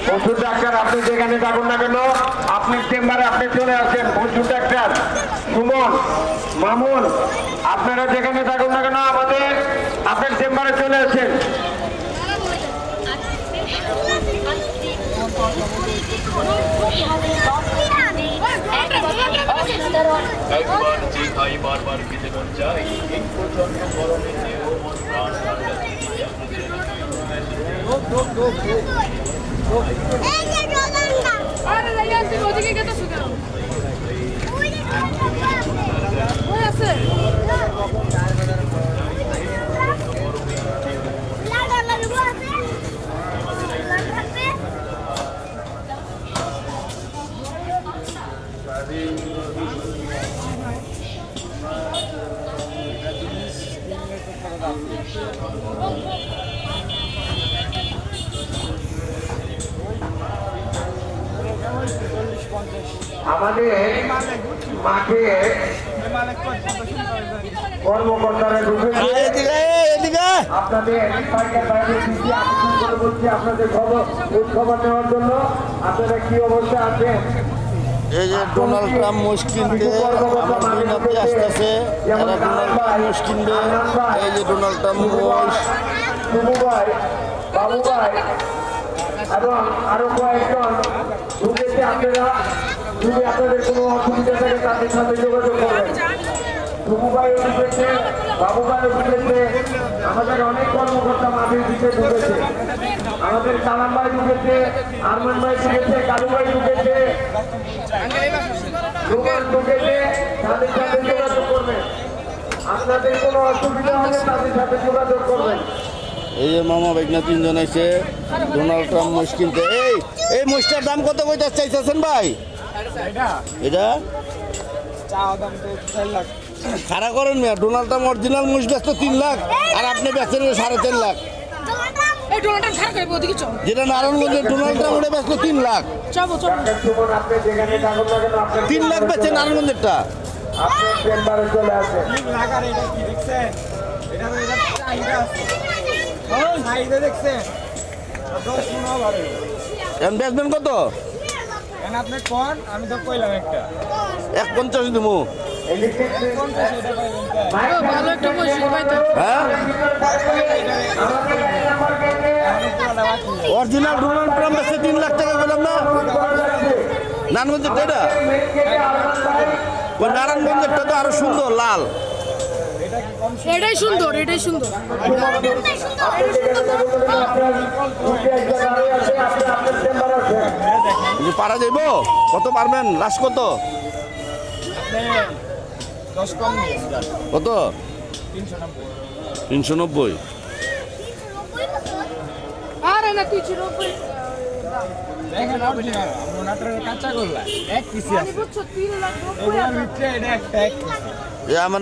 পশু ডাক্তার আপনি যেখানে থাকুন না কেন আপনি চেম্বারে আপনি চলে আসেন। পশু ডাক্তার সুমন, মামুন, আপনারা যেখানে থাকুন না কেন আমাদের আপনার চেম্বারে চলে আসেন। একবার যে খাই বারবার খেতে মন চাই এই প্রচন্ড গরমে দেহ মন প্রাণ আমাদের মাঠে কর্মকর্তারা ঢুকেছে। আপনাদের বলছি আপনাদের খবর নেওয়ার জন্য আপনারা কি অবস্থায় আছেন। এই যে ডোনাল্ড ট্রাম্প মোষ কিনতে আমার দুই নাতি আসতেছে, এরা ডোনাল্ড ট্রাম্প মোষ কিনবে। এই যে ডোনাল্ড ট্রাম্প মোষ, টুকু ভাই, বাবু ভাই এবং আরো কয়েকজন ঢুকেছে। আপনারা যদি আপনাদের কোনো অসুবিধা থাকে তাদের সাথে যোগাযোগ করবেন। টুকু ভাইও ঢুকেছে, বাবু ভাইও ঢুকেছে, আমাদের অনেক কর্মকর্তা মাঠের দিকে ঢুকেছে। আমাদের কালাম ভাই ঢুকেছে, আরমান ভাই ঢুকেছে, কালু ভাই ঢুকেছে, ঢুকেছে। তাদের সাথে যোগাযোগ করবেন। আপনাদের কোনো অসুবিধা হলে তাদের সাথে যোগাযোগ করবেন। এই যে মামা বেগনা তিনজন আছে ডোনাল্ড ট্রাম্প মোষ কিনতে। এই মোষটার দাম কত কইতে চাইতেছেন ভাই? এটা খাড়া করেন মিয়া, ডোনাল্ড ট্রাম্প অরিজিনাল মোষ ব্যস্ত 3 লাখ আর আপনি বেচেন 3.5 লাখ। যেটা নারায়ণগঞ্জের ডোনাল্ড ট্রাম্প ওটা ব্যস্ত 3 লাখ। 3 লাখ বেচে নারায়ণগঞ্জেরটা। বেচবেন কত? আমি তো কইলাম একটা 1.50 দেবো। হ্যাঁ অরিজিনাল ডোনাল্ড ট্রাম্প বেচে 3 লাখ টাকা বললাম না। নারায়ণগঞ্জেরটা এটা, ওই নারায়ণগঞ্জেরটা তো আরো সুন্দর লাল। এটাই সুন্দর, এটাই সুন্দর। পারা যাইব কত পারবেন? লাস্ট কত? কত? 390। আরে না 390 দেখেন আপনি কাঁচা করলা এক পিসি আছে। 3 লাখ এটা একটা এক এ আমার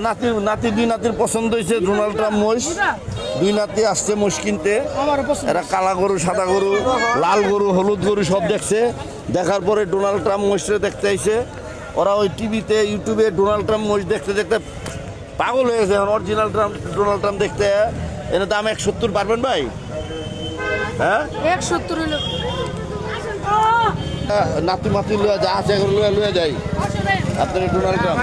নাতির দুই নাতির পছন্দ হয়েছে ডোনাল্ড ট্রাম্প মোষ। দুই নাতি আসছে মোষ কিনতে। এরা কালা গরু, সাদা গরু, লাল গরু, হলুদ গরু সব দেখছে। দেখার পরে ডোনাল্ড ট্রাম্প মোষটা দেখতে আইছে। ওরা ওই টিভিতে ইউটিউবে ডোনাল্ড ট্রাম্প মোষ দেখতে দেখতে পাগল হয়ে গেছে। এখন অরিজিনাল ডোনাল্ড ট্রাম্প দেখতে এর দাম 170 পারবেন ভাই? হ্যাঁ 170 হলো। নাতি মাতি লুয়া যা আছে এগুলো লুয়া যাই। আপনার ডোনাল্ড ট্রাম্প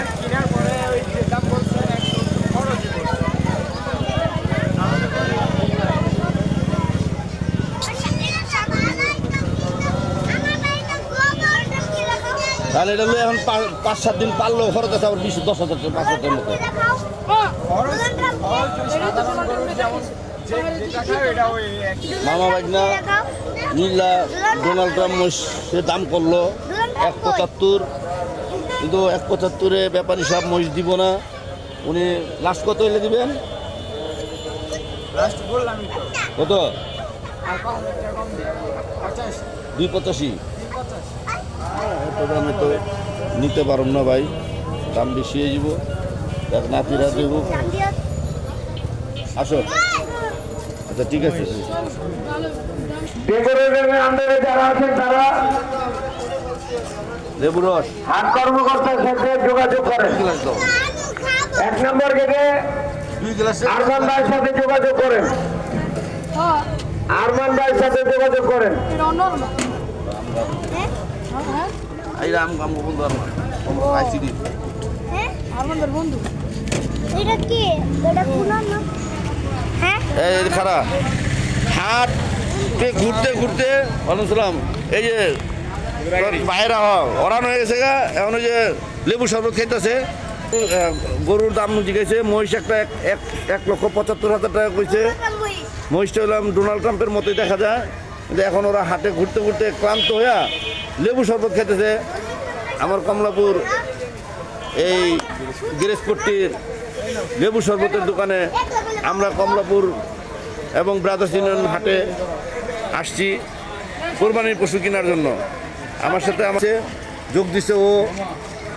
তাহলে এটা এখন 5-7 দিন পারলো খরচ আছে আবার 10,000 5,000 মতো। মামা বাগনা নীলা ডোনাল্ড ট্রাম্প মোষ সে দাম করলো 175, কিন্তু 175-এ ব্যাপারী সাহেব মোষ দিব না। উনি লাস্ট কত হইলে দিবেন? কত? 285। আমি তো নিতে পারব না ভাই, দাম বেশি হয়ে যাব। দেখ নাতিরা দেব। আসো, আচ্ছা ঠিক আছে। যারা আছেন তারা লেবু রস হাট কর্মকর্তার সাথে যোগাযোগ করেন। 1 নম্বর গেটে 2 গ্লাস আরমান ভাইয়ের সাথে যোগাযোগ করেন। আরমান ভাইয়ের সাথে যোগাযোগ করেন। এটা নরমাল হ্যাঁ এই রাম কাম বন্ধু আমার আইসিডি হ্যাঁ আমাদের বন্ধু এটা কি এটা কুনার না হ্যাঁ এই খারাপ হাট ঘুরতে ঘুরতে অনুসলাম এই যে বাইরা অরান হয়ে গেছে গা এখন ওই যে লেবু শরবত খাইতেছে গরুর দাম জিজ্ঞেছে মহিষ একটা 1,75,000 টাকা কইছে মহিষটা হলাম ডোনাল্ড ট্রাম্পের মতোই দেখা যায় কিন্তু এখন ওরা হাটে ঘুরতে ঘুরতে ক্লান্ত হইয়া লেবু শরবত খেতেছে আমার কমলাপুর এই গিরেজপট্টির লেবু শরবতের দোকানে আমরা কমলাপুর এবং ব্রাদার্স ইউনিয়ন হাটে আসছি কোরবানির পশু কেনার জন্য আমার সাথে আমাকে যোগ দিছে ও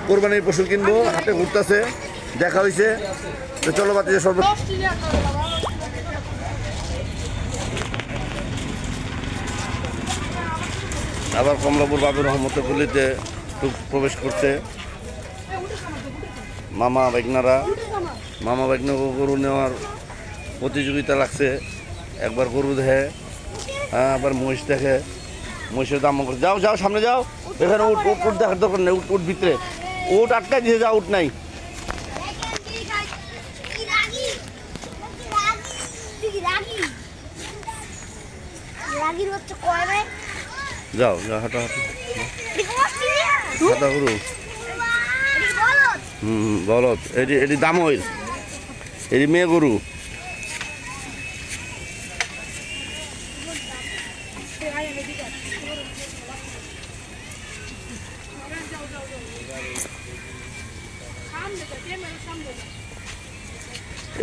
কোরবানির পশু কিনবো হাটে ঘুরতেছে দেখা হয়েছে তো চলো বাতি শরবত অস্ট্রেলিয়া আবার কমলাপুর বাবুর রহমতের গলিতে প্রবেশ করছে মামা বাইকনারা মামা বাইকনা গরু নেওয়ার প্রতিযোগিতা লাগছে একবার গরু দেখে হ্যাঁ আবার মহিষ দেখে মহিষের দাম করে যাও যাও সামনে যাও এখানে উঠ উঠ উঠ দেখার দরকার নেই উঠ উঠ ভিতরে উঠ আটকায় দিয়ে যাও উঠ নাই রাগির হচ্ছে কয় রে যাও যাও হাঁটা হাঁটা হাঁটা গরু বলত এটি এটি দাম হইল এটি মেয়ে গরু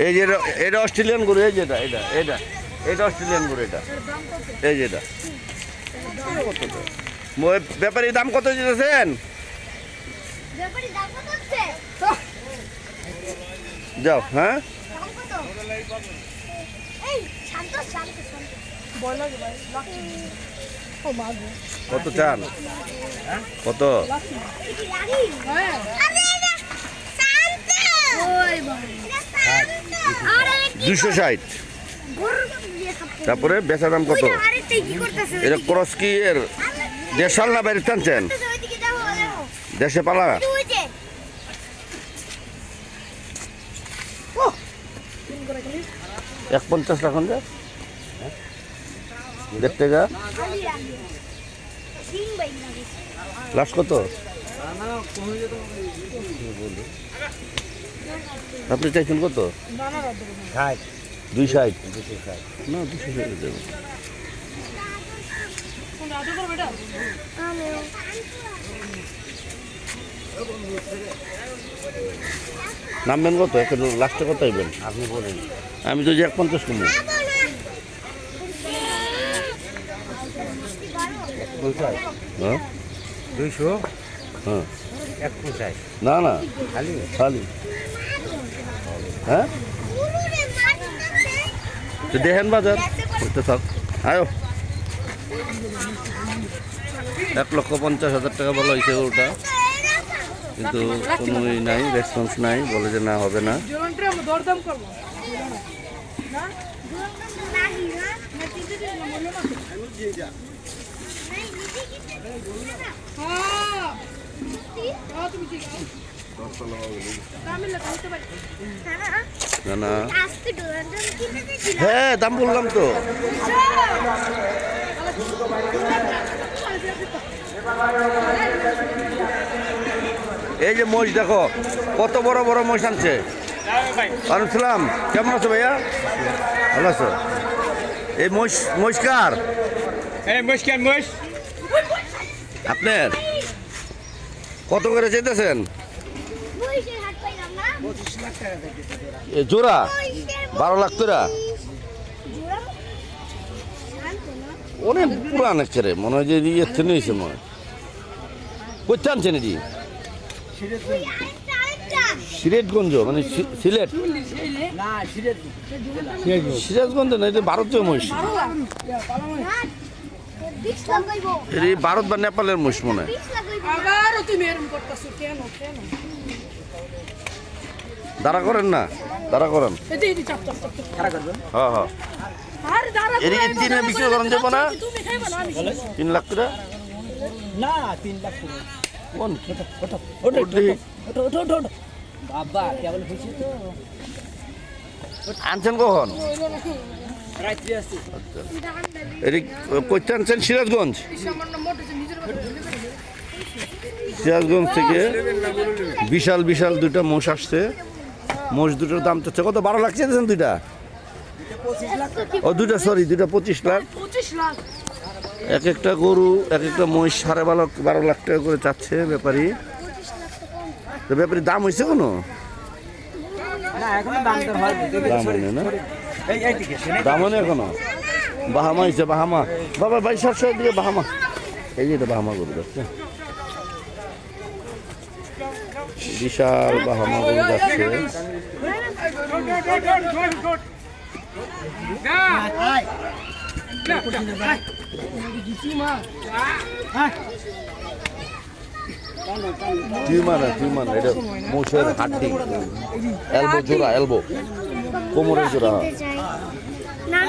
এই যে এটা অস্ট্রেলিয়ান গরু এই যেটা এটা এটা এটা অস্ট্রেলিয়ান গরু এটা এই যেটা ব্যাপারীর দাম কত দিতেছেন ব্যাপারী দাম কত হচ্ছে যাও হ্যাঁ দাম কত এই শান্ত শান্ত শান্ত বয়লা ভাই লাকি ও মা গো কত চান কত কি লাগি হ্যাঁ আরে এটা শান্ত ওই ভাই এটা শান্ত আরে 260 গরু দিয়ে খাচ্ছে তারপরে বেচা দাম কত আরেকটা কি করতেছে এটা ক্রস কি এর দেড়শাল না বাইরে টানছেন ওইদিকে দেখো দেখো দেশে পালা তুই যে 150 রাখুন যে দেখতে গা খালি রাগি সিং বাইক লাগি লাস্ট কত আপনি চাইছেন কত 260 না 260 দেবো কোন রাজু করবে এটা আমিও নামবেন কত এখন লাস্টে কত আইবেন আপনি বলেন আমি তো যে 150 কমবো হ্যাঁ 200 হ্যাঁ 150 না না খালি খালি হ্যাঁ গুরুরে মারতেছে তো দেখেন বাজার করতে থাক আয়ো 1,50,000 টাকা বলা হয়েছে ওটা কিন্তু কোনো নাই রেসপন্স নাই বলে যে না হবে না জীবনটা আমরা দরদাম করব না লাগি না না তিনটে দিন না মনে না নাই নিজে কি হ্যাঁ হ্যাঁ তুমি ঠিক আছে আমি লাগাইতে পারি না না না আজকে ডোরান্ডন কিনে দিছি হ্যাঁ দাম বললাম তো এই যে মহিষ দেখো কত বড় বড় মহিষ আনছে আনছিলাম কেমন আছো ভাইয়া ভালো আছো এই মহিষ কার এই মুশকিল মুশ আপনার কত করে চাইতেছেন বইসের হাট পাইলাম না এ জোড়া বইসের 12 লাখ টাকা জোড়া শান্ত না অনেক পুরান আছে রে মনে হয় যে ইয়ের থেকে নিয়েছে মনে হয় কোথায় আনছেন এটি আরেকটা সিলেটগঞ্জ মানে সিলেট সিরাজগঞ্জ না এটা ভারতীয় মহিষ না বিক্স লাগাইবো এটি ভারত বা নেপালের মহিষ মনে হয় বিক্স লাগাইবো আবারও তুমি এরকম করতেছো কেন কেন দাঁড়া করেন না দাঁড়া করেন এতে চাপ চাপ চাপ হ্যাঁ হ্যাঁ এর কি তিনে বিক্রি করেন যাবো না তুমি খাইবা না আমি খাইবো। 3 লাখ করে না 3 লাখ করে কোন ওঠো ওটা ওঠো ওঠো ওঠো ওঠো। বাবা কেবল খুশি তো আনছেন কখন রাত্রি আসছি এটি কইতে আনছেন সিরাজগঞ্জ সিরাজগঞ্জ থেকে বিশাল বিশাল দুইটা মোষ আসছে মোষ দুটোর দাম চাচ্ছে কত 12 লাখ চেয়েছেন দুইটা ও দুইটা সরি দুইটা 25 লাখ 25 লাখ এক একটা গরু এক একটা মহিষ 12.5 লাখ টাকা করে চাচ্ছে ব্যাপারী তো ব্যাপারী দাম হয়েছে কোনো না এখনো দাম দর হয় দাম হয়নি না এই দিকে দাম হয়নি এখনো বাহামা হয়েছে বাহামা বাবা 2200 দিকে বাহামা এই যে এটা বাহামা গরু যাচ্ছে বিশাল বাহামা গরু যাচ্ছে টিউমার এটা মোষের হাড্ডি এলবো জোড়া এলবো কোমরের জোড়া না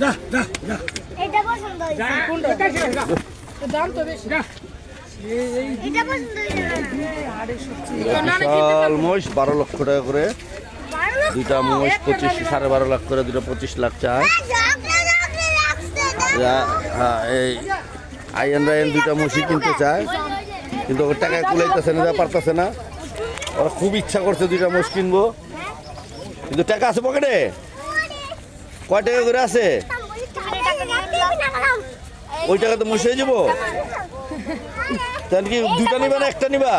না এটা পছন্দ হয়েছে দাম তো বেশি এটা পছন্দ হয়েছে বিশাল মোষ 12 লক্ষ টাকা করে 12 লক্ষ দুইটা মোষ 12.5 লাখ করে দুটো 25 লাখ চায় হ্যাঁ এই আইএন রায়ন দুইটা মোষই কিনতে চায় কিন্তু ওর টাকায় কুলাইতেছে না পারতেছে না ওরা খুব ইচ্ছা করছে দুইটা মোষ কিনবো কিন্তু টাকা আছে পকেটে কয় টাকা করে আছে ওই টাকা তো মোষ হয়ে যাবো তাহলে কি দুইটা নিবা না একটা নিবা